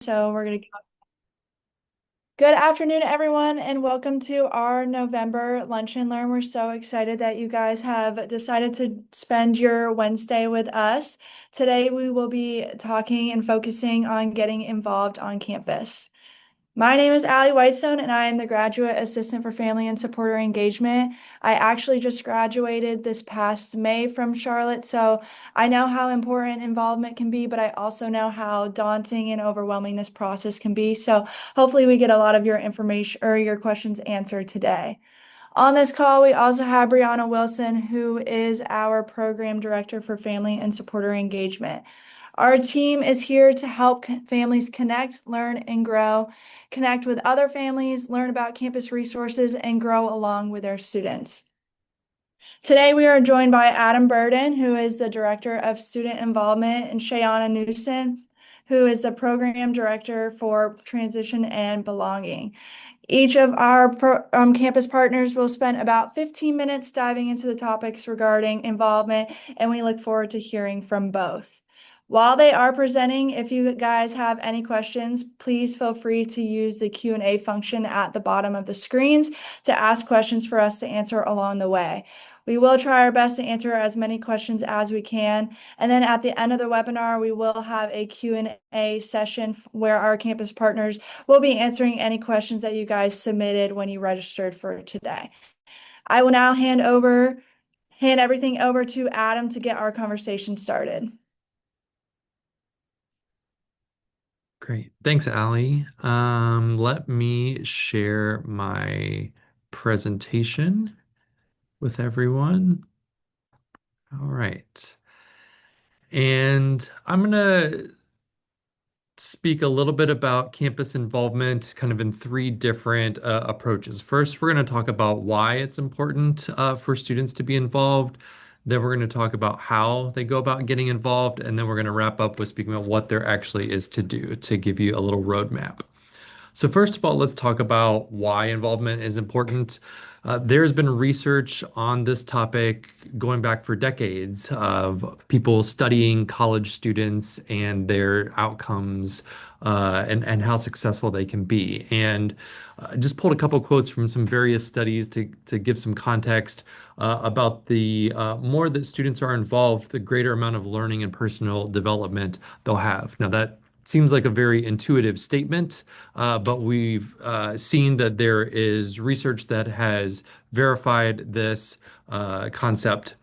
So we're going to Good afternoon, everyone, and welcome to our November Lunch and Learn. We're so excited that you guys have decided to spend your Wednesday with us. Today, we will be talking and focusing on getting involved on campus. My name is Allie Whitestone, and I am the Graduate Assistant for Family and Supporter Engagement. I actually just graduated this past May from Charlotte, so I know how important involvement can be, but I also know how daunting and overwhelming this process can be. So hopefully we get a lot of your information or your questions answered today. On this call, we also have Brianna Wilson, who is our Program Director for Family and Supporter Engagement. Our team is here to help families connect, learn, and grow, connect with other families, learn about campus resources, and grow along with their students. Today, we are joined by Adam Burden, who is the Director of Student Involvement, and Shayana Newsom, who is the Program Director for Transition and Belonging. Each of our campus partners will spend about 15 minutes diving into the topics regarding involvement, and we look forward to hearing from both. While they are presenting, if you guys have any questions, please feel free to use the Q&A function at the bottom of the screens to ask questions for us to answer along the way. We will try our best to answer as many questions as we can. And then at the end of the webinar, we will have a Q&A session where our campus partners will be answering any questions that you guys submitted when you registered for today. I will now hand everything over to Adam to get our conversation started. Great. Thanks, Allie. Let me share my presentation with everyone. All right. And I'm going to speak a little bit about campus involvement kind of in three different approaches. First, we're going to talk about why it's important for students to be involved. Then we're going to talk about how they go about getting involved. And then we're going to wrap up with speaking about what there actually is to do to give you a little roadmap. So first of all, let's talk about why involvement is important. There's been research on this topic going back for decades of people studying college students and their outcomes and how successful they can be. And just pulled a couple quotes from some various studies to give some context about the more that students are involved, the greater amount of learning and personal development they'll have. Now that seems like a very intuitive statement, but we've seen that there is research that has verified this concept.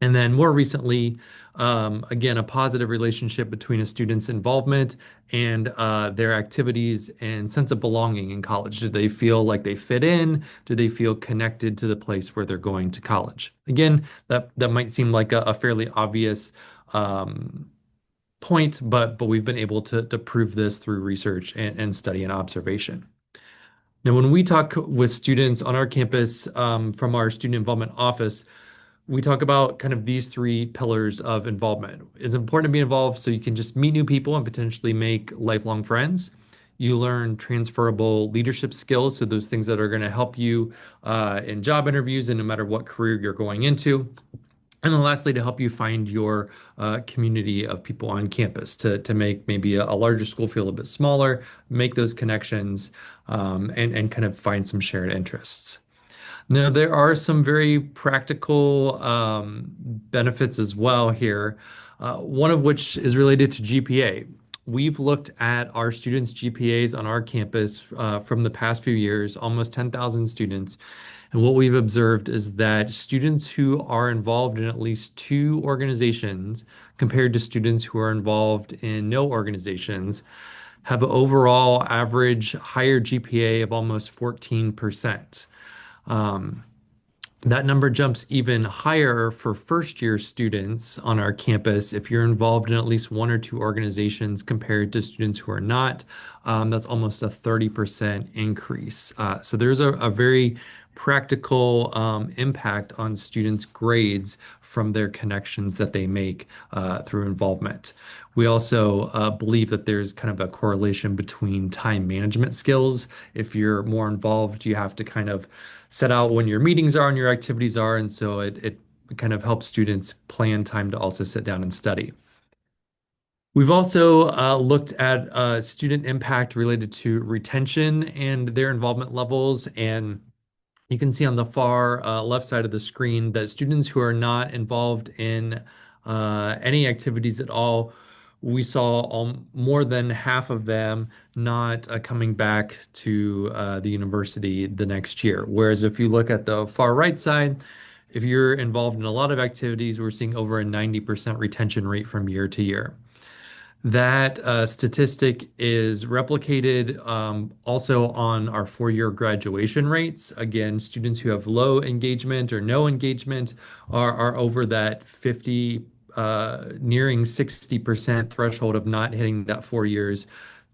And then more recently, again, a positive relationship between a student's involvement and their activities and sense of belonging in college. Do they feel like they fit in? Do they feel connected to the place where they're going to college? Again, that might seem like a fairly obvious point, but we've been able to prove this through research and study and observation. Now, when we talk with students on our campus from our student involvement office, we talk about kind of these three pillars of involvement. It's important to be involved so you can just meet new people and potentially make lifelong friends. You learn transferable leadership skills, so those things that are going to help you in job interviews and no matter what career you're going into. And then lastly, to help you find your community of people on campus to make maybe a larger school feel a bit smaller, make those connections, and kind of find some shared interests. Now, there are some very practical benefits as well here, one of which is related to GPA. We've looked at our students' GPAs on our campus from the past few years, almost 10,000 students. And what we've observed is that students who are involved in at least two organizations compared to students who are involved in no organizations have an overall average higher GPA of almost 14%. Um, that number jumps even higher for first year students on our campus if you're involved in at least one or two organizations compared to students who are not. That's almost a 30% increase. So there's a very practical impact on students' grades from their connections that they make through involvement. We also believe that there's kind of a correlation between time management skills. If you're more involved, you have to kind of set out when your meetings are and your activities are. And so it kind of helps students plan time to also sit down and study. We've also looked at student impact related to retention and their involvement levels. And you can see on the far left side of the screen that students who are not involved in any activities at all, we saw more than half of them not coming back to the university the next year. Whereas if you look at the far right side, if you're involved in a lot of activities, we're seeing over a 90% retention rate from year to year. That statistic is replicated also on our 4-year graduation rates. Again, students who have low engagement or no engagement are over that 50, nearing 60% threshold of not hitting that 4 years,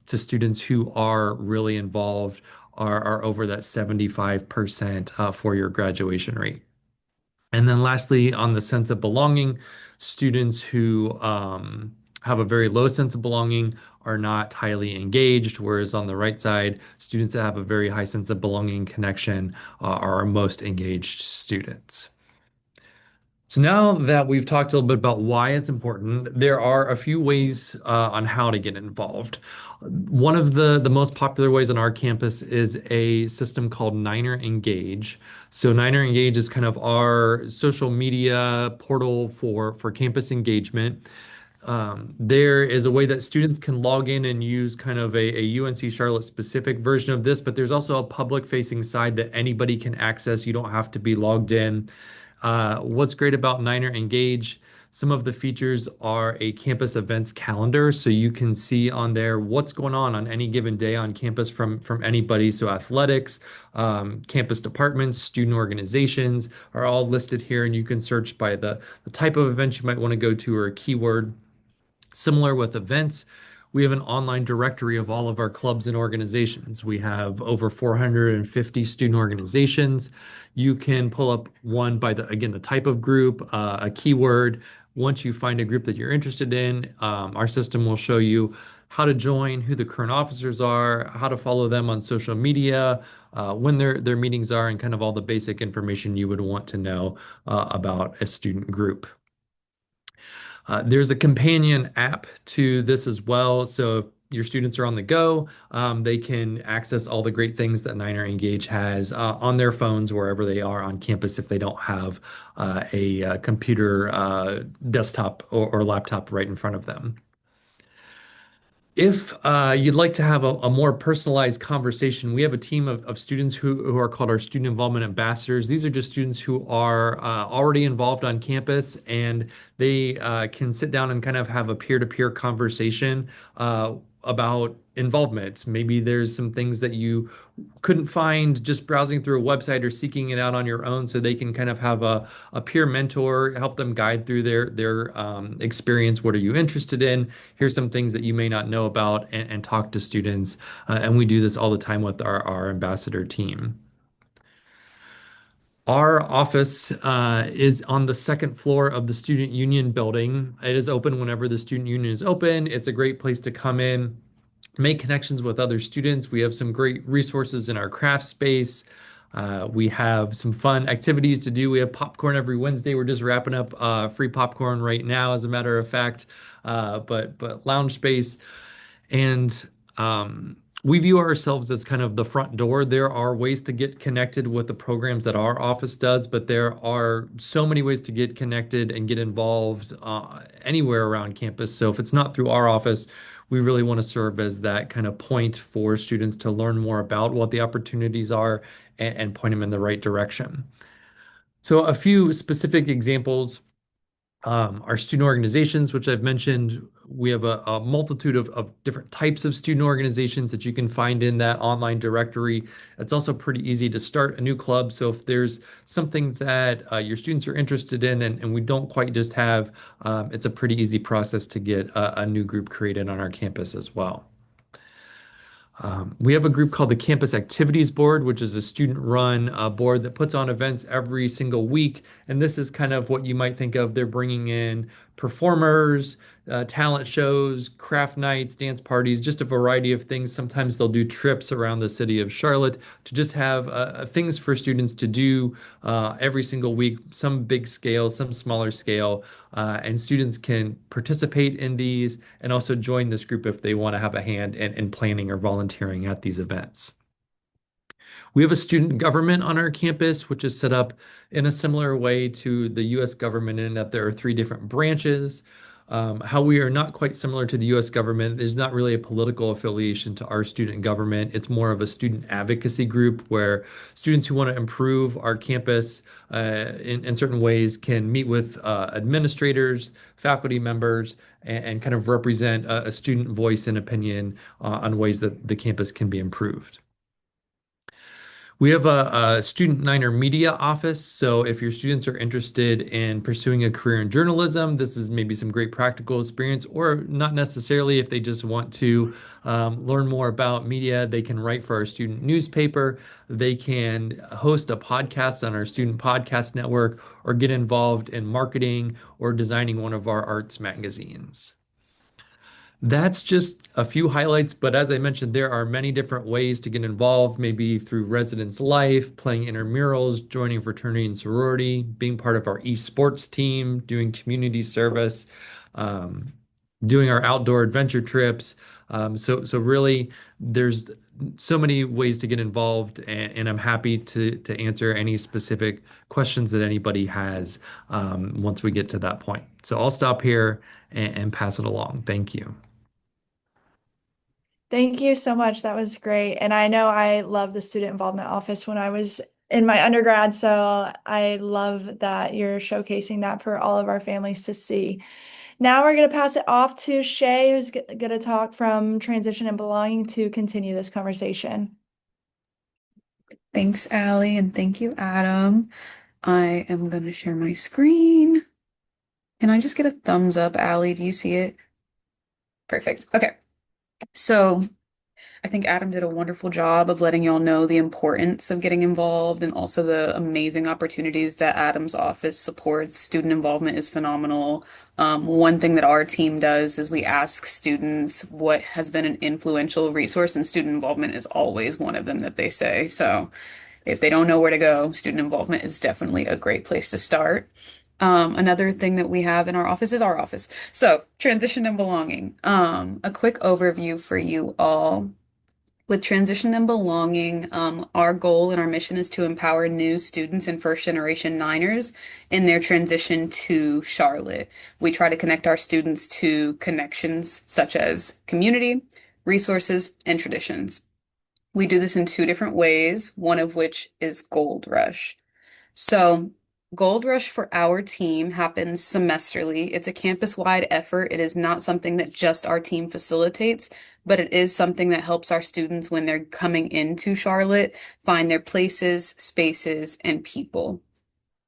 to students who are really involved are over that 75% 4-year graduation rate. And then lastly, on the sense of belonging, students who have a very low sense of belonging are not highly engaged, whereas on the right side, students that have a very high sense of belonging connection are our most engaged students. So now that we've talked a little bit about why it's important, there are a few ways on how to get involved. One of the most popular ways on our campus is a system called Niner Engage. So Niner Engage is kind of our social media portal for campus engagement. There is a way that students can log in and use kind of a UNC Charlotte specific version of this, but there's also a public facing side that anybody can access. You don't have to be logged in. What's great about Niner Engage, some of the features are a campus events calendar, so you can see on there what's going on any given day on campus from anybody. So athletics, campus departments, student organizations are all listed here, and you can search by the type of event you might want to go to or a keyword. Similar with events, we have an online directory of all of our clubs and organizations. We have over 450 student organizations. You can pull up one by again, the type of group, a keyword. Once you find a group that you're interested in, our system will show you how to join, who the current officers are, how to follow them on social media, when their meetings are, and kind of all the basic information you would want to know about a student group. There's a companion app to this as well. So if your students are on the go, they can access all the great things that Niner Engage has on their phones wherever they are on campus if they don't have a computer, desktop, or laptop right in front of them. If you'd like to have a more personalized conversation, we have a team of students who are called our student involvement ambassadors. These are just students who are already involved on campus, and they can sit down and kind of have a peer-to-peer conversation about involvement. Maybe there's some things that you couldn't find just browsing through a website or seeking it out on your own, so they can kind of have a peer mentor help them guide through their experience. What are you interested in? Here's some things that you may not know about, and talk to students. And we do this all the time with our ambassador team. Our office is on the second floor of the Student Union building. It is open whenever the Student Union is open. It's a great place to come in, make connections with other students. We have some great resources in our craft space. We have some fun activities to do. We have popcorn every Wednesday. We're just wrapping up free popcorn right now, as a matter of fact. But lounge space. And we view ourselves as kind of the front door. There are ways to get connected with the programs that our office does, but there are so many ways to get connected and get involved anywhere around campus. So if it's not through our office, we really want to serve as that kind of point for students to learn more about what the opportunities are, and point them in the right direction. So a few specific examples. Our student organizations, which I've mentioned, we have a multitude of different types of student organizations that you can find in that online directory. It's also pretty easy to start a new club. So if there's something that your students are interested in, and we don't quite just have, it's a pretty easy process to get a new group created on our campus as well. We have a group called the Campus Activities Board, which is a student-run board that puts on events every single week. And this is kind of what you might think of. They're bringing in performers, talent shows, craft nights, dance parties, just a variety of things. Sometimes they'll do trips around the city of Charlotte to just have things for students to do every single week, some big scale, some smaller scale. And students can participate in these and also join this group if they want to have a hand in planning or volunteering at these events. We have a student government on our campus, which is set up in a similar way to the US government in that there are three different branches. How we are not quite similar to the US government, there's not really a political affiliation to our student government. It's more of a student advocacy group where students who want to improve our campus in certain ways can meet with administrators, faculty members, and kind of represent a student voice and opinion on ways that the campus can be improved. We have a student Niner media office. So if your students are interested in pursuing a career in journalism, this is maybe some great practical experience, or not necessarily if they just want to learn more about media, they can write for our student newspaper. They can host a podcast on our student podcast network or get involved in marketing or designing one of our arts magazines. That's just a few highlights, but as I mentioned, there are many different ways to get involved, maybe through residence life, playing intramurals, joining fraternity and sorority, being part of our esports team, doing community service, um, doing our outdoor adventure trips. So really, there's so many ways to get involved, and I'm happy to answer any specific questions that anybody has once we get to that point. So I'll stop here and pass it along. Thank you. Thank you so much. That was great. And I know I love the student involvement office when I was in my undergrad. So I love that you're showcasing that for all of our families to see. Now we're going to pass it off to Shay, who's going to talk from transition and belonging to continue this conversation. Thanks, Allie, and thank you, Adam. I am going to share my screen. Can I just get a thumbs up, Allie? Do you see it? Perfect. Okay. So I think Adam did a wonderful job of letting y'all know the importance of getting involved and also the amazing opportunities that Adam's office supports. Student involvement is phenomenal. One thing that our team does is we ask students what has been an influential resource, and student involvement is always one of them that they say. So if they don't know where to go, student involvement is definitely a great place to start. Another thing that we have in our office is our office. So, transition and belonging. A quick overview for you all. With transition and belonging, our goal and our mission is to empower new students and first generation Niners in their transition to Charlotte. We try to connect our students to connections such as community, resources, and traditions. We do this in two different ways, one of which is Gold Rush. So, Gold Rush for our team happens semesterly. It's a campus-wide effort. It is not something that just our team facilitates, but it is something that helps our students when they're coming into Charlotte find their places, spaces, and people.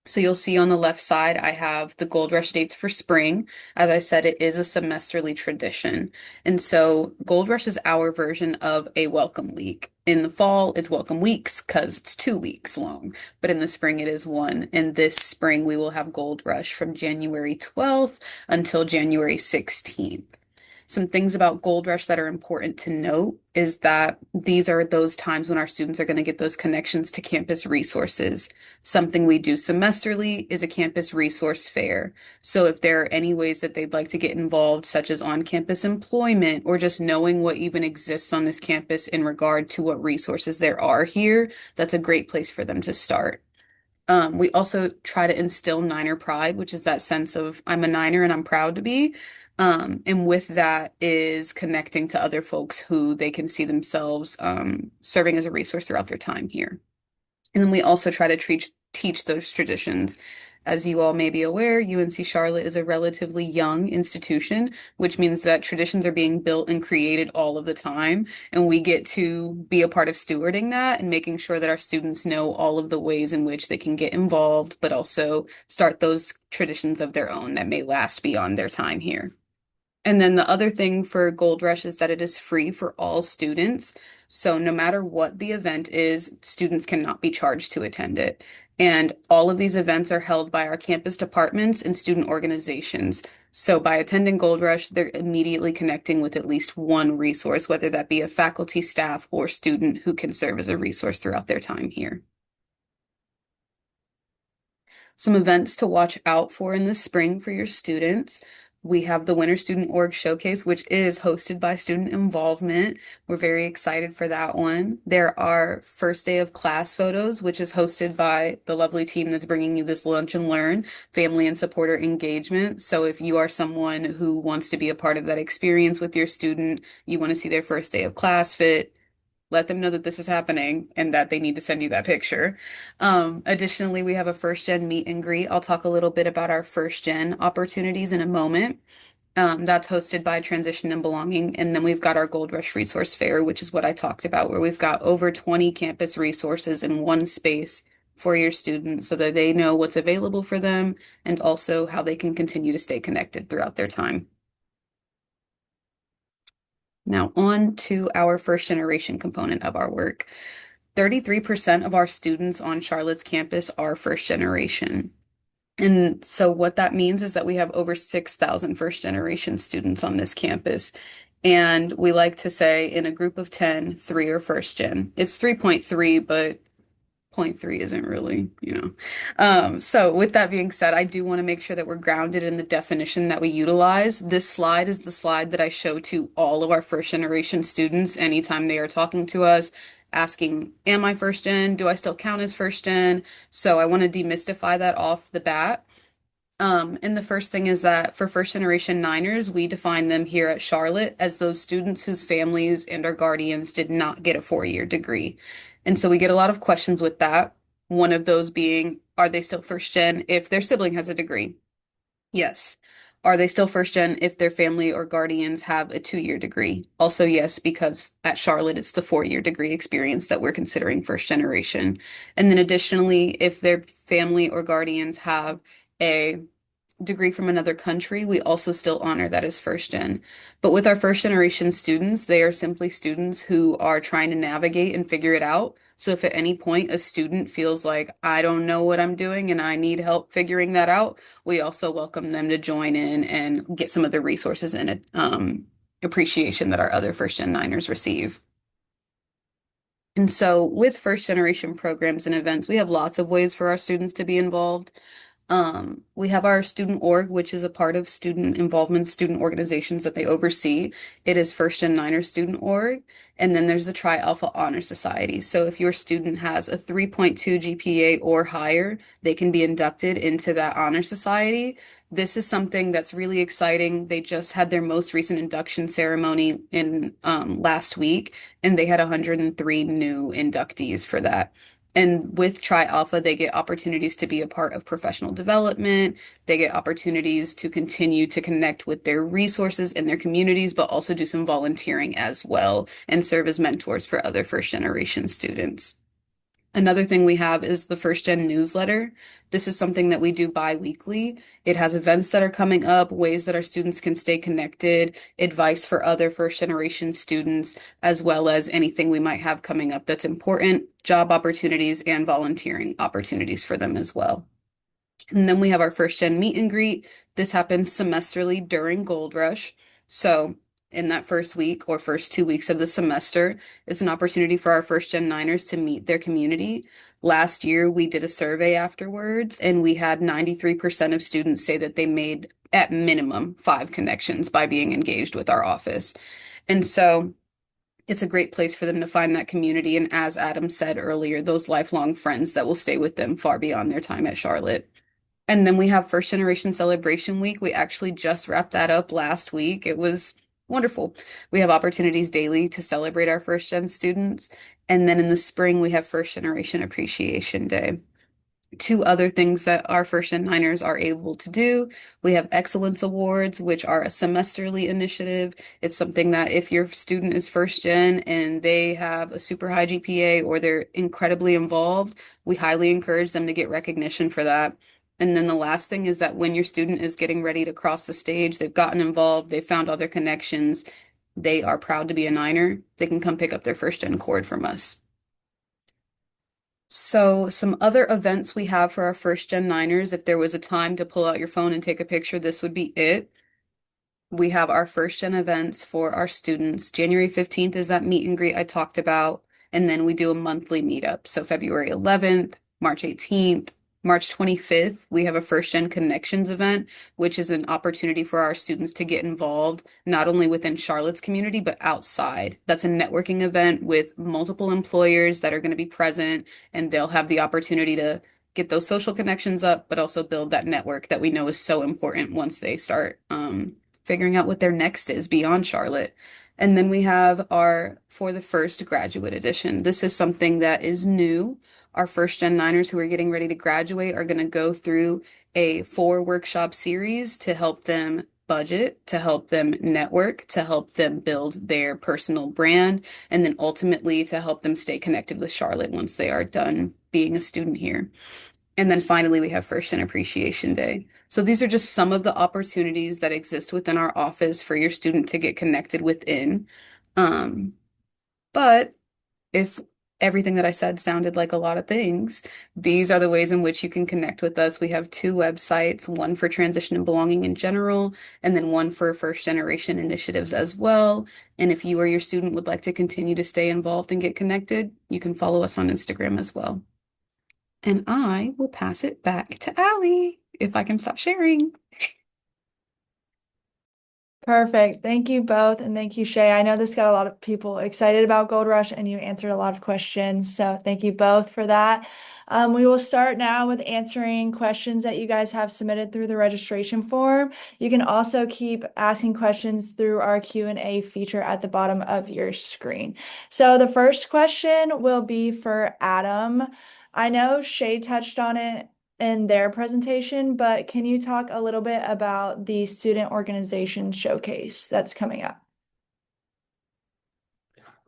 So you'll see on the left side, I have the Gold Rush dates for spring. As I said, it is a semesterly tradition. And so Gold Rush is our version of a welcome week. In the fall, it's welcome weeks because it's 2 weeks long. But in the spring, it is one. And this spring, we will have Gold Rush from January 12th until January 16th. Some things about Gold Rush that are important to note is that these are those times when our students are going to get those connections to campus resources. Something we do semesterly is a campus resource fair. So if there are any ways that they'd like to get involved, such as on-campus employment or just knowing what even exists on this campus in regard to what resources there are here, that's a great place for them to start. We also try to instill Niner pride, which is that sense of I'm a Niner and I'm proud to be. And with that is connecting to other folks who they can see themselves serving as a resource throughout their time here. And then we also try to teach those traditions. As you all may be aware, UNC Charlotte is a relatively young institution, which means that traditions are being built and created all of the time. And we get to be a part of stewarding that and making sure that our students know all of the ways in which they can get involved, but also start those traditions of their own that may last beyond their time here. And then the other thing for Gold Rush is that it is free for all students. So no matter what the event is, students cannot be charged to attend it. And all of these events are held by our campus departments and student organizations. So by attending Gold Rush, they're immediately connecting with at least one resource, whether that be a faculty, staff, or student who can serve as a resource throughout their time here. Some events to watch out for in the spring for your students. We have the Winter Student Org Showcase, which is hosted by Student Involvement. We're very excited for that one. There are first day of class photos, which is hosted by the lovely team that's bringing you this lunch and learn, family and supporter engagement. So if you are someone who wants to be a part of that experience with your student, you want to see their first day of class fit, let them know that this is happening and that they need to send you that picture. Additionally, we have a first gen meet and greet. I'll talk a little bit about our first gen opportunities in a moment. That's hosted by Transition and Belonging. And then we've got our Gold Rush Resource Fair, which is what I talked about, where we've got over 20 campus resources in one space for your students so that they know what's available for them and also how they can continue to stay connected throughout their time. Now, on to our first generation component of our work. 33% of our students on Charlotte's campus are first generation. And so what that means is that we have over 6,000 first generation students on this campus. And we like to say in a group of 10, 3 are first gen. It's 3.3, but point 0.3 isn't really. So with that being said, I do want to make sure that we're grounded in the definition that we utilize. This slide is the slide that I show to all of our first generation students anytime they are talking to us, asking, am I first gen? Do I still count as first gen? So I want to demystify that off the bat. And the first thing is that for first generation Niners, we define them here at Charlotte as those students whose families and or guardians did not get a 4-year degree. And so we get a lot of questions with that. One of those being, are they still first gen if their sibling has a degree? Yes. Are they still first gen if their family or guardians have a 2-year degree? Also, yes, because at Charlotte, it's the 4-year degree experience that we're considering first generation. And then additionally, if their family or guardians have a degree from another country, we also still honor that as first gen. But with our first generation students, they are simply students who are trying to navigate and figure it out. So if at any point a student feels like, I don't know what I'm doing and I need help figuring that out, we also welcome them to join in and get some of the resources and appreciation that our other first gen Niners receive. And so with first generation programs and events, we have lots of ways for our students to be involved. We have our student org, which is a part of student involvement, student organizations that they oversee. It is First Gen Niner Student Org. And then there's the Tri Alpha Honor Society. So if your student has a 3.2 GPA or higher, they can be inducted into that honor society. This is something that's really exciting. They just had their most recent induction ceremony in last week, and they had 103 new inductees for that. And with Tri Alpha, they get opportunities to be a part of professional development. They get opportunities to continue to connect with their resources in their communities, but also do some volunteering as well and serve as mentors for other first generation students. Another thing we have is the First Gen newsletter. This is something that we do bi-weekly. It has events that are coming up, ways that our students can stay connected, advice for other first generation students, as well as anything we might have coming up that's important, job opportunities, and volunteering opportunities for them as well. And then we have our first gen meet and greet. This happens semesterly during Gold Rush. So in that first week or first 2 weeks of the semester, it's an opportunity for our first gen Niners to meet their community. Last year, we did a survey afterwards, and we had 93% of students say that they made at minimum 5 connections by being engaged with our office. And so it's a great place for them to find that community. And as Adam said earlier, those lifelong friends that will stay with them far beyond their time at Charlotte. And then we have First Generation Celebration Week. We actually just wrapped that up last week. It was wonderful. We have opportunities daily to celebrate our first gen students. And then in the spring, we have First Generation Appreciation Day. 2 other things that our first gen Niners are able to do. We have Excellence Awards, which are a semesterly initiative. It's something that if your student is first gen and they have a super high GPA or they're incredibly involved, we highly encourage them to get recognition for that. And then the last thing is that when your student is getting ready to cross the stage, they've gotten involved, they've found all their connections, they are proud to be a Niner, they can come pick up their first gen cord from us. So, some other events we have for our first Gen Niners, if there was a time to pull out your phone and take a picture, this would be it. We have our first gen events for our students. January 15th is that meet and greet I talked about. And then we do a monthly meetup. So February 11th, March 18th, March 25th, we have a first gen connections event, which is an opportunity for our students to get involved, not only within Charlotte's community, but outside. That's a networking event with multiple employers that are going to be present, and they'll have the opportunity to get those social connections up, but also build that network that we know is so important once they start figuring out what their next is beyond Charlotte. And then we have our for the first graduate edition. This is something that is new. Our first Gen Niners who are getting ready to graduate are going to go through a 4 workshop series to help them budget, to help them network, to help them build their personal brand, and then ultimately to help them stay connected with Charlotte once they are done being a student here. And then finally, we have First and Appreciation Day. So these are just some of the opportunities that exist within our office for your student to get connected within. Um, but if everything that I said sounded like a lot of things, these are the ways in which you can connect with us. We have 2 websites, one for transition and belonging in general, and then one for first generation initiatives as well. And if you or your student would like to continue to stay involved and get connected, you can follow us on Instagram as well. And I will pass it back to Allie if I can stop sharing. Perfect. Thank you both. And thank you, Shay. I know this got a lot of people excited about Gold Rush and you answered a lot of questions. So thank you both for that. We will start now with answering questions that you guys have submitted through the registration form. You can also keep asking questions through our Q&A feature at the bottom of your screen. So the first question will be for Adam. I know Shay touched on it in their presentation, but can you talk a little bit about the student organization showcase that's coming up?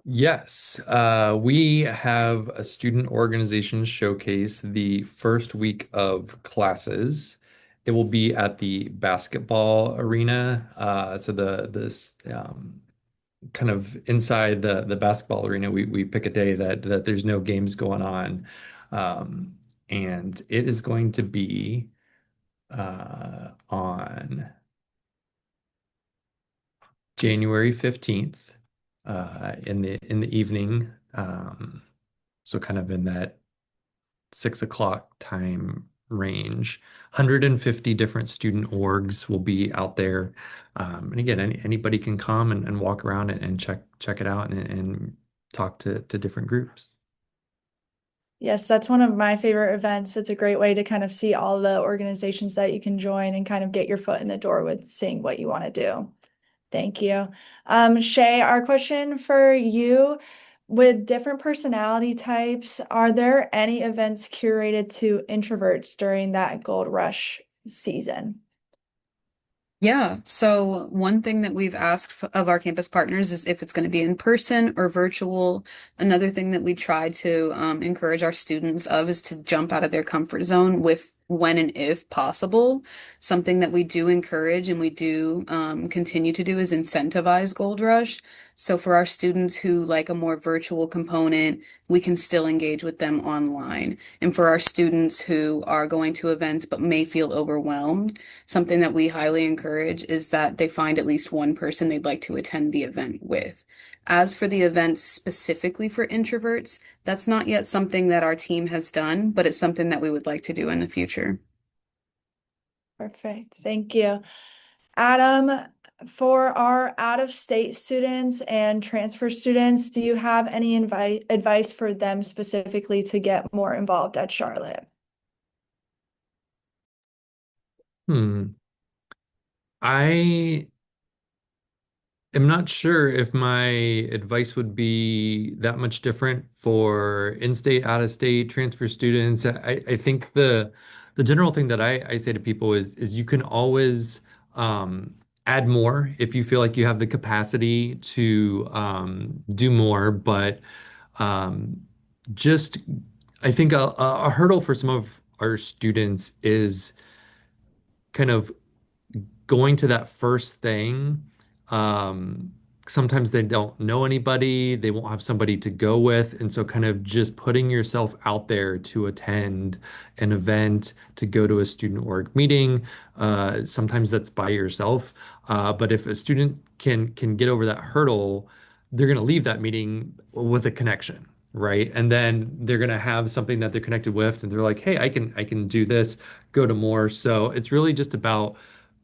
Yes, we have a student organization showcase the first week of classes. It will be at the basketball arena. So the this kind of inside the basketball arena, we pick a day that there's no games going on, and it is going to be on January 15th in the evening. So kind of in that 6 o'clock time range. 150 different student orgs will be out there. And again, anybody can come and walk around and check it out and talk to different groups. Yes, that's one of my favorite events. It's a great way to kind of see all the organizations that you can join and kind of get your foot in the door with seeing what you want to do. Thank you. Shay, our question for you, with different personality types, are there any events curated to introverts during that Gold Rush season? Yeah, so one thing that we've asked of our campus partners is if it's going to be in person or virtual. Another thing that we try to encourage our students of is to jump out of their comfort zone with when and if possible. Something that we do encourage and we do continue to do is incentivize Gold Rush. So for our students who like a more virtual component, we can still engage with them online. And for our students who are going to events but may feel overwhelmed, something that we highly encourage is that they find at least one person they'd like to attend the event with. As for the events specifically for introverts, that's not yet something that our team has done, but it's something that we would like to do in the future. Perfect. Thank you. Adam, for our out-of-state students and transfer students, do you have any advice for them specifically to get more involved at Charlotte? Hmm. I am not sure if my advice would be that much different for in-state, out-of-state transfer students. I think the general thing that I say to people is you can always add more if you feel like you have the capacity to do more, but um, just I think a hurdle for some of our students is kind of going to that first thing. Um, sometimes they don't know anybody, they won't have somebody to go with. And so, kind of just putting yourself out there to attend an event, to go to a student org meeting, sometimes that's by yourself. But if a student can get over that hurdle, they're going to leave that meeting with a connection. Right. And then they're going to have something that they're connected with, and they're like, hey, I can do this, go to more. So it's really just about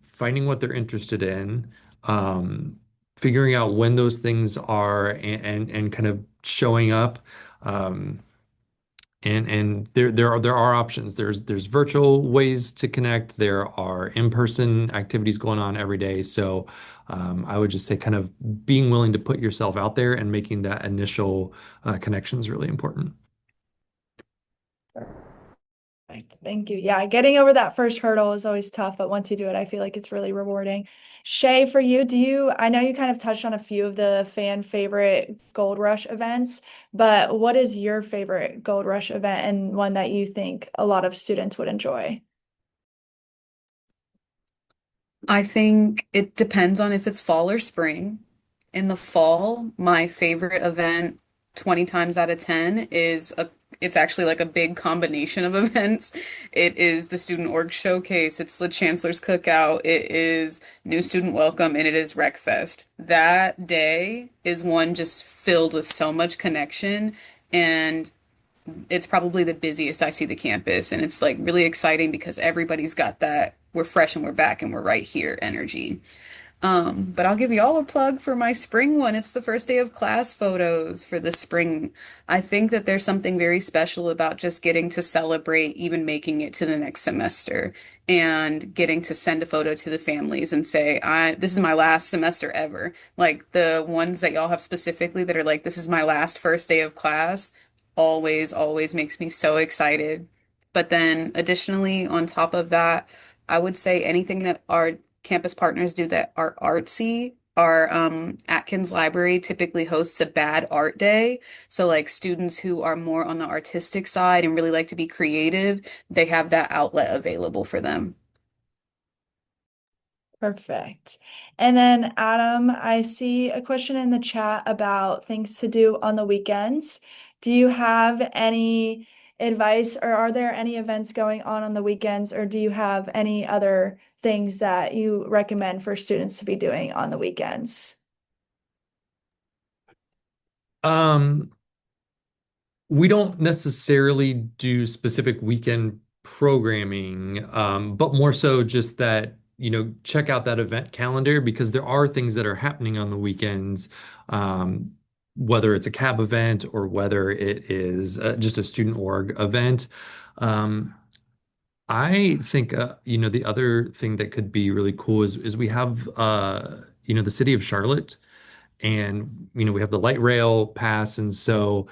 finding what they're interested in, um, figuring out when those things are, and kind of showing up. Um, and there are options. There's virtual ways to connect. There are in-person activities going on every day. So I would just say kind of being willing to put yourself out there and making that initial connection is really important. Perfect. Thank you. Yeah, getting over that first hurdle is always tough, but once you do it, I feel like it's really rewarding. Shay, for you, I know you kind of touched on a few of the fan favorite Gold Rush events, but what is your favorite Gold Rush event and one that you think a lot of students would enjoy? I think it depends on if it's fall or spring. In the fall, my favorite event 20 times out of 10 it's actually like a big combination of events. It is the student org showcase, it's the chancellor's cookout, it is new student welcome, and it is Rec Fest. That day is one just filled with so much connection, and it's probably the busiest I see the campus, and it's like really exciting because everybody's got that we're fresh and we're back and we're right here energy. But I'll give you all a plug for my spring one. It's the first day of class photos for the spring. I think that there's something very special about just getting to celebrate, even making it to the next semester, and getting to send a photo to the families and say, this is my last semester ever. Like the ones that y'all have specifically that are like, this is my last first day of class, always makes me so excited. But then additionally, on top of that, I would say anything that our campus partners do that are artsy. Our Atkins Library typically hosts a bad art day. So, like students who are more on the artistic side and really like to be creative, they have that outlet available for them. Perfect. And then, Adam, I see a question in the chat about things to do on the weekends. Do you have any advice, or are there any events going on the weekends, or do you have any other things that you recommend for students to be doing on the weekends? Um, we don't necessarily do specific weekend programming, but more so just that, check out that event calendar because there are things that are happening on the weekends, um, whether it's a cab event or whether it is just a student org event. Um, I think, the other thing that could be really cool is we have, the city of Charlotte, and, we have the light rail pass. And so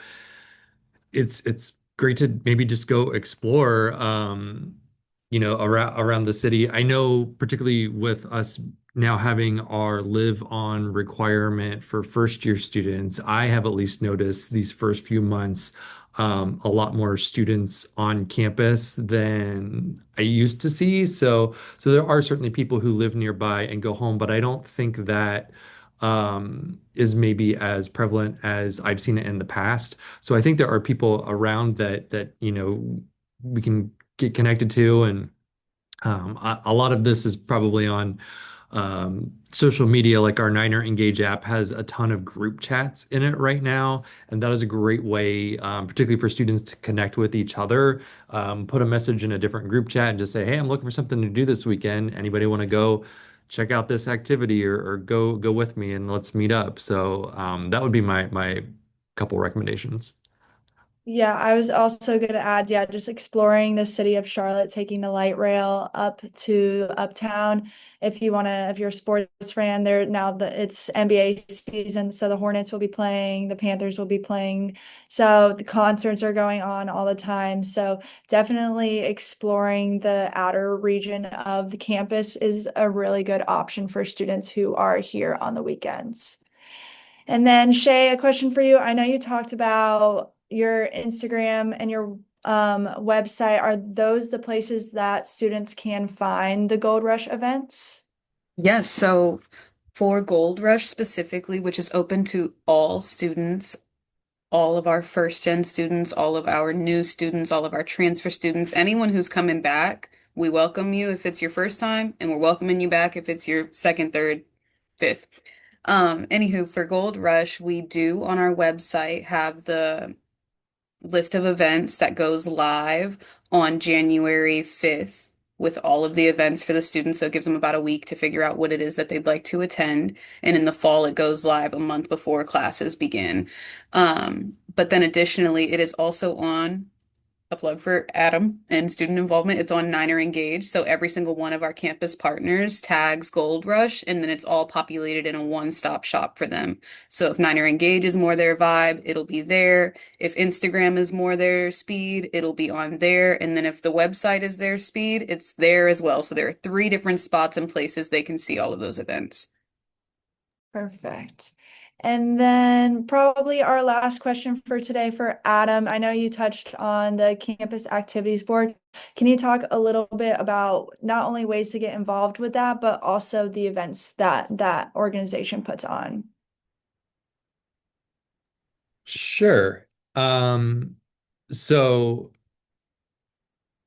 it's great to maybe just go explore, around the city. I know particularly with us now having our live on requirement for first year students, I have at least noticed these first few months a lot more students on campus than I used to see. So there are certainly people who live nearby and go home, but I don't think that is maybe as prevalent as I've seen it in the past. So I think there are people around that we can get connected to, and a lot of this is probably on social media. Like our Niner Engage app has a ton of group chats in it right now, and that is a great way, particularly for students to connect with each other. Put a message in a different group chat and just say, "Hey, I'm looking for something to do this weekend. Anybody want to go check out this activity, or go with me and let's meet up?" So that would be my couple recommendations. Yeah, I was also going to add, yeah, just exploring the city of Charlotte, taking the light rail up to Uptown. If you want to, if you're a sports fan, there now that it's NBA season, so the Hornets will be playing, the Panthers will be playing. So the concerts are going on all the time. So definitely exploring the outer region of the campus is a really good option for students who are here on the weekends. And then Shay, a question for you. I know you talked about your Instagram and your website. Are those the places that students can find the Gold Rush events? Yes, so For Gold Rush specifically, which is open to all students, all of our first gen students, all of our new students, all of our transfer students, anyone who's coming back, we welcome you if it's your first time, and we're welcoming you back if it's your second, third, fifth. Anywho, for Gold Rush, we do on our website have the list of events that goes live on January 5th with all of the events for the students. So it gives them about a week to figure out what it is that they'd like to attend. And in the fall, it goes live a month before classes begin. But then additionally, it is also on a plug for Adam and student involvement. It's on Niner Engage. So every single one of our campus partners tags Gold Rush, and then it's all populated in a one-stop shop for them. So if Niner Engage is more their vibe, it'll be there. If Instagram is more their speed, it'll be on there. And then if the website is their speed, it's there as well. So there are three different spots and places they can see all of those events. Perfect. And then probably our last question for today for Adam. I know you touched on the campus activities board. Can you talk a little bit about not only ways to get involved with that, but also the events that that organization puts on? Sure. Um, so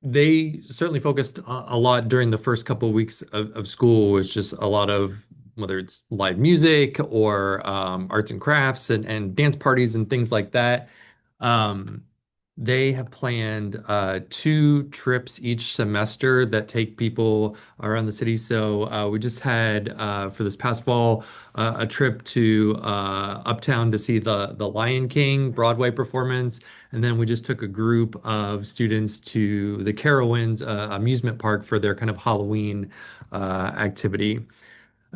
they certainly focused a lot during the first couple of weeks of school, was just a lot of whether it's live music or arts and crafts and dance parties and things like that. Um, they have planned two trips each semester that take people around the city. So we just had for this past fall a trip to Uptown to see the Lion King Broadway performance, and then we just took a group of students to the Carowinds amusement park for their kind of Halloween activity.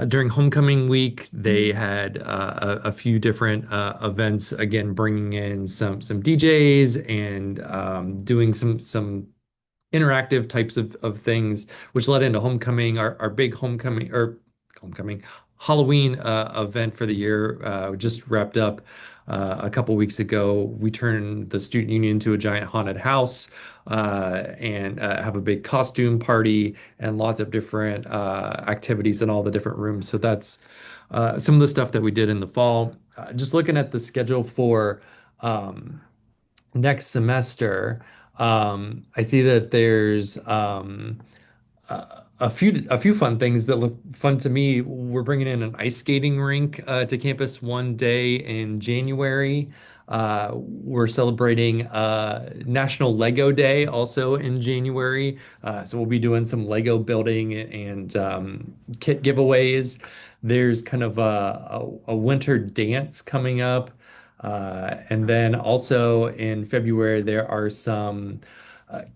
During homecoming week, they had a few different events. Again, bringing in some DJs and doing some interactive types of things, which led into homecoming, our big homecoming Halloween event for the year. Just wrapped up a couple weeks ago. We turned the student union into a giant haunted house and have a big costume party and lots of different activities in all the different rooms. So that's some of the stuff that we did in the fall. Just looking at the schedule for next semester, I see that there's a few fun things that look fun to me. We're bringing in an ice skating rink to campus one day in January. We're celebrating National Lego Day also in January. So we'll be doing some Lego building and kit giveaways. There's kind of a winter dance coming up. And then also in February, there are some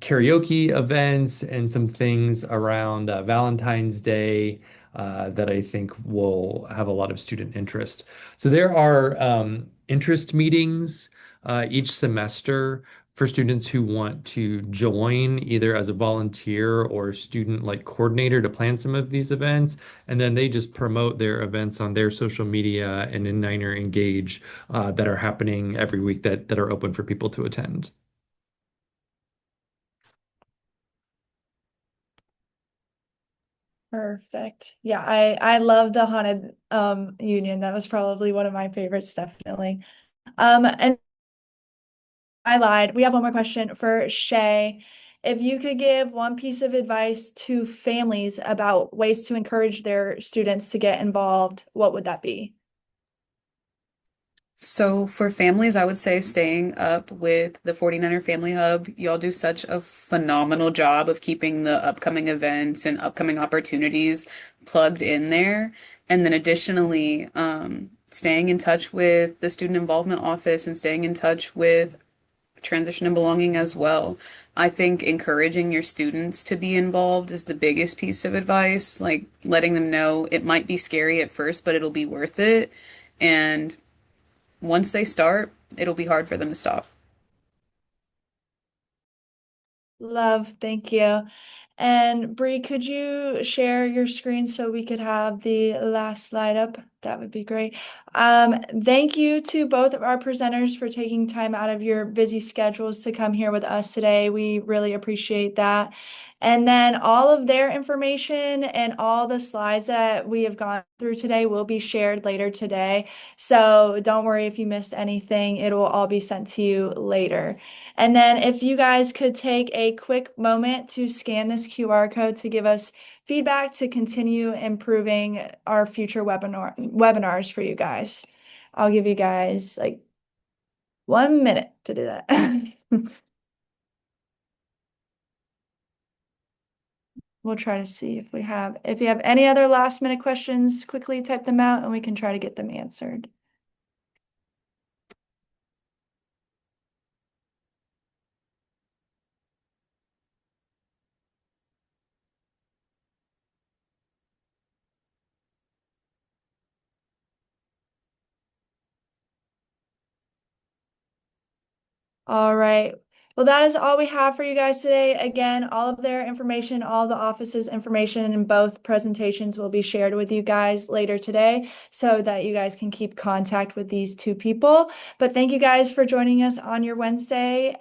karaoke events and some things around Valentine's Day that I think will have a lot of student interest. So there are interest meetings each semester for students who want to join either as a volunteer or student like coordinator to plan some of these events. And then they just promote their events on their social media and in Niner Engage that are happening every week that are open for people to attend. Perfect. Yeah, I love the haunted union. That was probably one of my favorites, definitely. And I lied. We have one more question for Shay. If you could give one piece of advice to families about ways to encourage their students to get involved, what would that be? So for families, I would say staying up with the 49er Family Hub. Y'all do such a phenomenal job of keeping the upcoming events and upcoming opportunities plugged in there. And then additionally, staying in touch with the student involvement office and staying in touch with transition and belonging as well. I think encouraging your students to be involved is the biggest piece of advice, like letting them know it might be scary at first, but it'll be worth it. And once they start, it'll be hard for them to stop. Love, thank you. And Bree, could you share your screen so we could have the last slide up? That would be great. Thank you to both of our presenters for taking time out of your busy schedules to come here with us today. We really appreciate that. And then all of their information and all the slides that we have gone through today will be shared later today. So don't worry if you missed anything, it will all be sent to you later. And then if you guys could take a quick moment to scan this QR code to give us feedback to continue improving our future webinars for you guys. I'll give you guys like 1 minute to do that. We'll try to see if you have any other last minute questions, quickly type them out and we can try to get them answered. All right. Well, that is all we have for you guys today. Again, all of their information, all the office's information in both presentations will be shared with you guys later today so that you guys can keep contact with these two people. But thank you guys for joining us on your Wednesday.